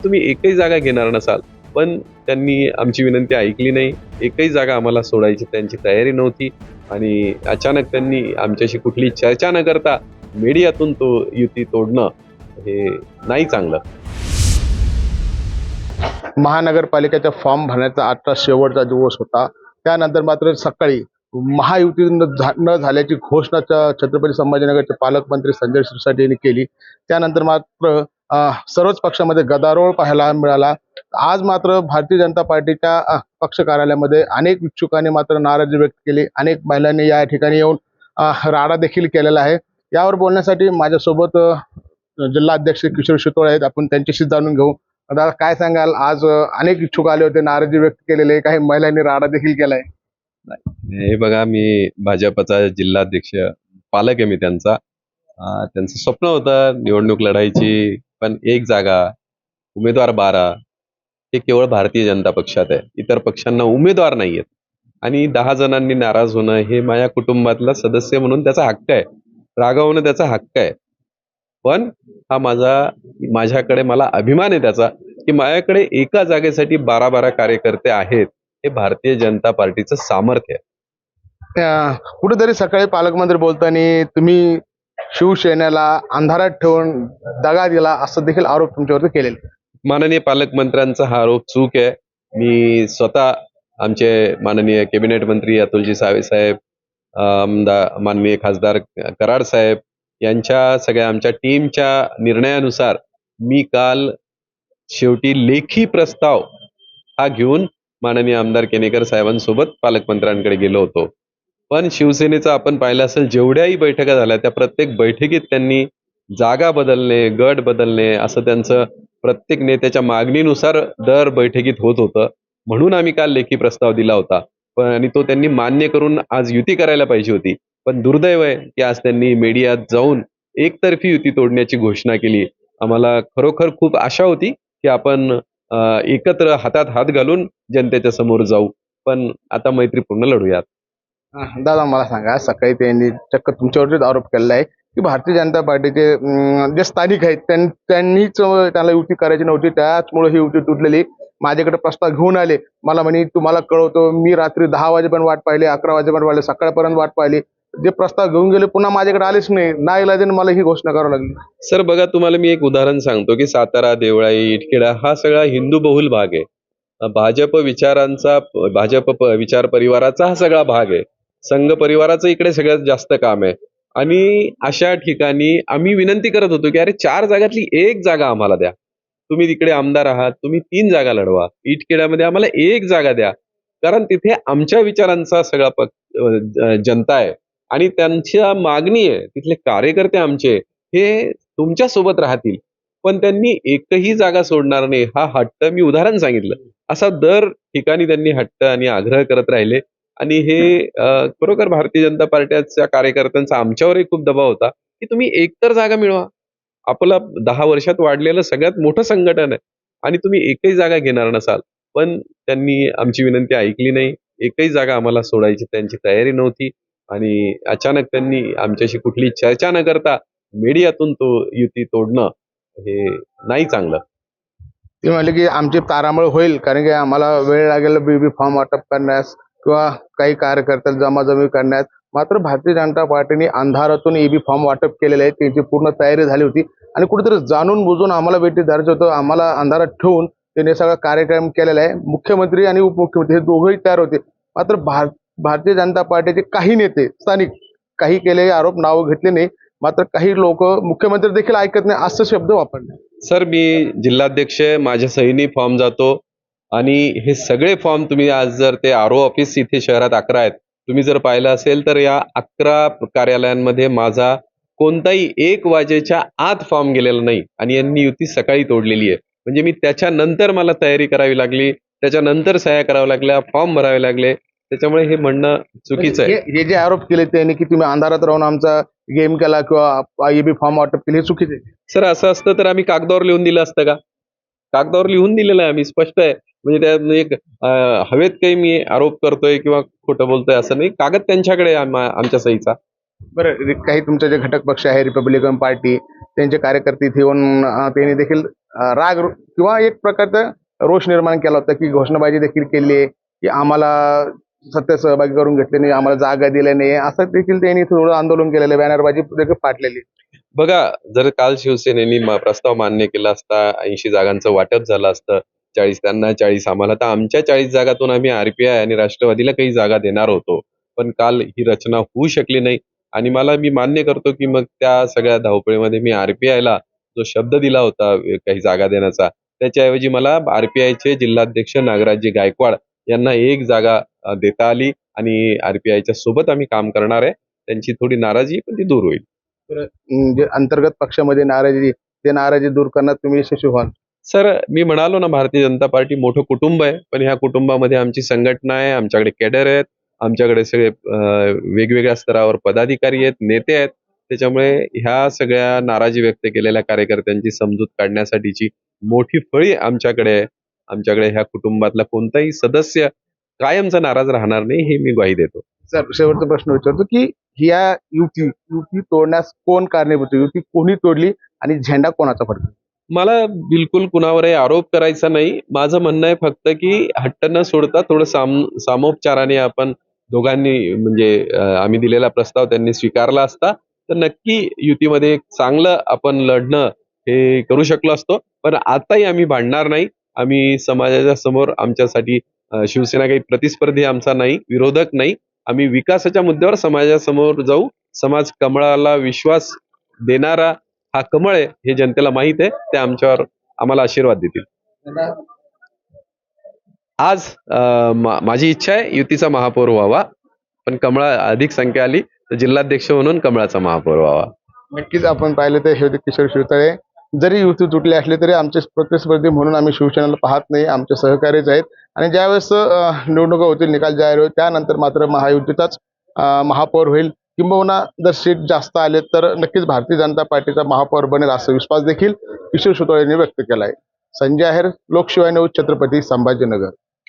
तुम्ही एकही जागा घेणार नसाल, पण त्यांनी आमची विनंती ऐकली नाही. एकही जागा आम्हाला सोडायची त्यांची तयारी नव्हती आणि अचानक त्यांनी आमच्याशी कुठली चर्चा न करता मीडियातून तो युती तोडणं हे नाही चांगलं. महानगरपालिकेचा फॉर्म भरण्याचा आजचा शेवटचा दिवस होता. त्यानंतर मात्र सकाळी महायुती न झाल्याची घोषणा छत्रपती संभाजीनगरचे पालकमंत्री संजय शिरसाट यांनी केली. त्यानंतर मात्र सर्वच पक्षामध्ये गदारोळ पाहायला मिळाला. आज मात्र भारतीय जनता पार्टीच्या पक्ष कार्यालयामध्ये अनेक इच्छुकांनी मात्र नाराजी व्यक्त केली. अनेक महिलांनी या ठिकाणी येऊन राडा देखील केलेला आहे. यावर बोलण्यासाठी माझ्यासोबत जिल्हाध्यक्ष किशोर शितोळे आहेत. आपण त्यांच्याशी जाणून घेऊ. दादा, काय सांगाल? आज अनेक इच्छुक आले होते, नाराजी व्यक्त केलेले, काही महिलांनी राडा देखील केलाय. हे बघा, मी भाजपचा जिल्हाध्यक्ष, पालक आहे मी त्यांचा. त्यांचं स्वप्न होतं निवडणूक लढायची, पण एक जागा, उमेदवार 12 हे केवळ भारतीय जनता पक्षात आहे. इतर पक्षांना उमेदवार नाहीयेत आणि 10 जणांनी नाराज होणं हे माझ्या कुटुंबातला सदस्य म्हणून त्याचा हक्क आहे. रागावणं त्याचा हक्क आहे. पण हा माझ्याकडे मला अभिमान आहे त्याचा, की माझ्याकडे एका जागेसाठी 12 कार्यकर्ते आहेत. हे भारतीय जनता पार्टीचं सामर्थ्य आहे. कुठेतरी सकाळी पालकमंत्री बोलताना तुम्ही शिवसेनेला अंधारात ठेवून दगा दिला, असं देखील आरोप तुमच्यावरती केलेले. माननीय पालकमंत्र्यांचा हा आरोप चूक आहे. मी स्वतः आमचे माननीय कॅबिनेट मंत्री अतुलजी सावे साहेब, माननीय खासदार कराड साहेब यांच्या सगळ्या आमच्या टीमच्या निर्णयानुसार मी काल शेवटी लेखी प्रस्ताव हा घेऊन माननीय आमदार केनेकर साहेबांसोबत पालकमंत्र्यांकडे गेलो होतो. पण शिवसेनेचं आपण पाहिलं असेल, जेवढ्याही बैठका झाल्या त्या प्रत्येक बैठकीत त्यांनी जागा बदलणे, गट बदलणे असं त्यांचं प्रत्येक नेत्याच्या मागणीनुसार दर बैठकीत होत होतं. म्हणून आम्ही काल लेखी प्रस्ताव दिला होता. पण आणि तो त्यांनी मान्य करून आज युती करायला पाहिजे होती. पण दुर्दैव आहे की आज त्यांनी मीडियात जाऊन एकतर्फी युती तोडण्याची घोषणा केली. आम्हाला खरोखर खूप आशा होती की आपण एकत्र हातात हात घालून जनतेच्या समोर जाऊ, पण आता मैत्रीपूर्ण लढूयात. दादा, मला सांगा, सकाळी त्यांनी चक्क तुमच्यावरतीच आरोप केलेला आहे की भारतीय जनता पार्टीचे जे स्थानिक आहेत त्यांनीच त्याला युती करायची नव्हती, त्याचमुळे ही युती तुटलेली. माझ्याकडे प्रस्ताव घेऊन आले, मला म्हणे तुम्हाला कळवतो. मी रात्री 10 वाजेपर्यंत वाट पाहिली, 11 वाजेपर्यंत पाहिली, सकाळपर्यंत वाट पाहिली. जे प्रस्ताव घेऊन गेले पुन्हा माझ्याकडे आलेच नाही. नाईलाजाने मला ही घोषणा करावी लागली. सर बघा, तुम्हाला मी एक उदाहरण सांगतो की सातारा, देवळाई, इटखेडा हा सगळा हिंदू बहुल भाग आहे. भाजप विचार परिवाराचा हा सगळा भाग आहे. संघ परिवाराचं इकडे सगळ्यात जास्त काम आहे आणि अशा ठिकाणी आम्ही विनंती करत होतो की अरे 4 जागातली एक जागा आम्हाला द्या. तुम्ही तिकडे आमदार आहात, तुम्ही 3 जागा लढवा. इटखेड्यामध्ये आम्हाला एक जागा द्या, कारण तिथे आमच्या विचारांचा सगळा जनता आहे आणि त्यांच्या मागणी आहे. तिथले कार्यकर्ते आमचे हे तुमच्या सोबत राहतील, पण त्यांनी एकही जागा सोडणार नाही हा हट्ट, मी उदाहरण सांगितलं, असा दर ठिकाणी त्यांनी हट्ट आणि आग्रह करत राहिले. आणि हे खरोखर भारतीय जनता पार्टीच्या कार्यकर्त्यांचा आमच्यावरही खूप दबाव होता की तुम्ही एकतर जागा मिळवा. आपलं 10 वर्षात वाढलेलं सगळ्यात मोठं संघटन आहे आणि तुम्ही एकही जागा घेणार नसाल, पण त्यांनी आमची विनंती ऐकली नाही. एकही जागा आम्हाला सोडायची त्यांची तयारी नव्हती आणि अचानक त्यांनी आमच्याशी कुठली चर्चा न करता मीडियातून तो युती तोडणं हे नाही चांगलं. ते म्हणले की आमची तारांबळ होईल, कारण की आम्हाला वेळ लागेल बीबी फॉर्म वाटप करण्यास किंवा काही कार्यकर्त्याला जमाजमी करण्यास. मात्र भारतीय जनता पार्टीने अंधारातून ईबी फॉर्म वाटप केलेले आहे. त्यांची पूर्ण तयारी झाली होती आणि कुठेतरी जाणून बुजून आम्हाला भेटी धरायचं होतं. आम्हाला अंधारात ठेवून त्यांनी सगळा कार्यक्रम केलेला आहे. मुख्यमंत्री आणि उपमुख्यमंत्री हे दोघंही तयार होते. मात्र भारतीय जनता पार्टीचे काही नेते स्थानिक काही केलेले आरोप नाव घेतले नाही. मात्र काही लोक मुख्यमंत्री देखील ऐकत नाही असे शब्द वापरले. सर, मी जिल्हाध्यक्ष, माझ्या सहीनी फॉर्म जातो आणि हे सगळे फॉर्म तुम्ही आज जर ते आरओ ऑफिस इथे शहरात 11 आहेत, तुम्ही जर पाहिलं असेल तर या 11 कार्यालयांमध्ये माझा कोणताही 1 वाजेच्या आत फॉर्म गेलेला नाही आणि यांनी युती सकाळी तोडलेली आहे. म्हणजे मी त्याच्यानंतर मला तयारी करावी लागली, त्याच्यानंतर सह्या कराव्या लागल्या, फॉर्म भरावे लागले. त्याच्यामुळे हे म्हणणं चुकीचं आहे. हे जे आरोप केले त्यांनी की तुम्ही अंधारात राहून आमचा गेम केला किंवा ईबी फॉर्म वाटप केले, हे चुकीचे आहे. सर, असं असतं तर आम्ही कागदावर लिहून दिलं असतं का? कागदावर लिहून दिलेलं आहे आम्ही, स्पष्ट आहे. म्हणजे त्यात एक हवेत काही मी आरोप करतोय किंवा खोटं बोलतोय असं नाही. कागद त्यांच्याकडे आहे आमच्या सहीचा. बरं, काही तुमचे जे घटक पक्ष आहे रिपब्लिकन पार्टी, त्यांचे कार्यकर्ते इथे येऊन त्यांनी देखील किंवा एक प्रकारचा रोष निर्माण केला होता, की घोषणाबाजी देखील केली आहे, की आम्हाला सत्तेत सहभागी करून घेतले नाही, आम्हाला जागा दिल्या नाही, असं देखील त्यांनी थोडं आंदोलन केलेलं आहे, बॅनरबाजी देखील फाटलेली. बघा, जर काल शिवसेनेनी प्रस्ताव मान्य केला असता, 80 जागांचं वाटप झालं असतं, 40 त्यांना 40 आम्हाला, तर आमच्या 40 जागातून आम्ही आरपीआय आणि राष्ट्रवादीला काही जागा देणार होतो. पण काल ही रचना होऊ शकली नाही आणि मी मान्य करतो, की मग त्या सगळ्या धावपळीमध्ये मी आरपीआयला जो शब्द दिला होता काही जागा देण्याचा, त्याच्याऐवजी मला आरपीआयचे जिल्हाध्यक्ष नागराजजी गायकवाड यांना एक जागा देता आली आणि आरपीआयच्या सोबत आम्ही काम करणार आहे. त्यांची थोडी नाराजी पण ती दूर होईल. जे अंतर्गत पक्षामध्ये नाराजी, ते नाराजी दूर करण्यात तुम्ही यशस्वी व्हाल. सर, मी म्हणालो ना, भारतीय जनता पार्टी मोठं कुटुंब आहे. पण ह्या कुटुंबामध्ये आमची संघटना आहे, आमच्याकडे कॅडर आहेत, आमच्याकडे सगळे वेगवेगळ्या स्तरावर पदाधिकारी आहेत, नेते आहेत. त्याच्यामुळे ह्या सगळ्या नाराजी व्यक्त केलेल्या कार्यकर्त्यांची समजूत काढण्यासाठीची मोठी फळी आमच्याकडे आहे. आमच्याकडे ह्या कुटुंबातला कोणताही सदस्य कायमचा नाराज राहणार नाही, हे मी ग्वाही देतो. सर, शेवटचा प्रश्न विचारतो, की या युती तोडण्यास कोण कारणीभूत आहे? युती कोणी तोडली आणि झेंडा कोणाचा फडकला? मला बिलकुल कुणावरही आरोप करायचा नाही. माझं म्हणणं आहे फक्त, की हट्ट न सोडता थोडं सामोपचाराने आपण दोघांनी म्हणजे आम्ही दिलेला प्रस्ताव त्यांनी स्वीकारला असता, तर नक्की युतीमध्ये एक चांगलं आपण लढणं हे करू शकलो असतो. पण आताही आम्ही भांडणार नाही. आम्ही समाजाच्या समोर आमच्यासाठी शिवसेना काही प्रतिस्पर्धी आमचा नाही, विरोधक नाही. आम्ही विकासाच्या मुद्द्यावर समाजासमोर जाऊ. समाज कमळाला विश्वास देणारा हा कमळ आहे हे जनतेला माहित आहे. ते आम्हाला आशीर्वाद देतील. आज माझी इच्छा आहे युतीचा महापौर व्हावा, पण कमळा अधिक संख्या आली तर जिल्हाध्यक्ष म्हणून कमळाचा महापौर व्हावा. नक्कीच आपण पाहिलं तर हे होते किशोर शिवतळे. जरी युती तुटली असली तरी आमचे प्रतिस्पर्धी म्हणून आम्ही शिवसेनेला पाहत नाही, आमचे सहकारीच आहेत. आणि ज्यावेळेस निवडणुका होतील, निकाल जाहीर होईल, त्यानंतर मात्र महायुतीचाच महापौर होईल. किंबहुना जर सीट जास्त आले तर नक्कीच भारतीय जनता पार्टीचा महापौर बनेल, असा विश्वास देखील किशोर शिवतळे यांनी व्यक्त केला आहे. संजय आहेर, लोकशिवाय न्यूज, छत्रपती संभाजीनगर.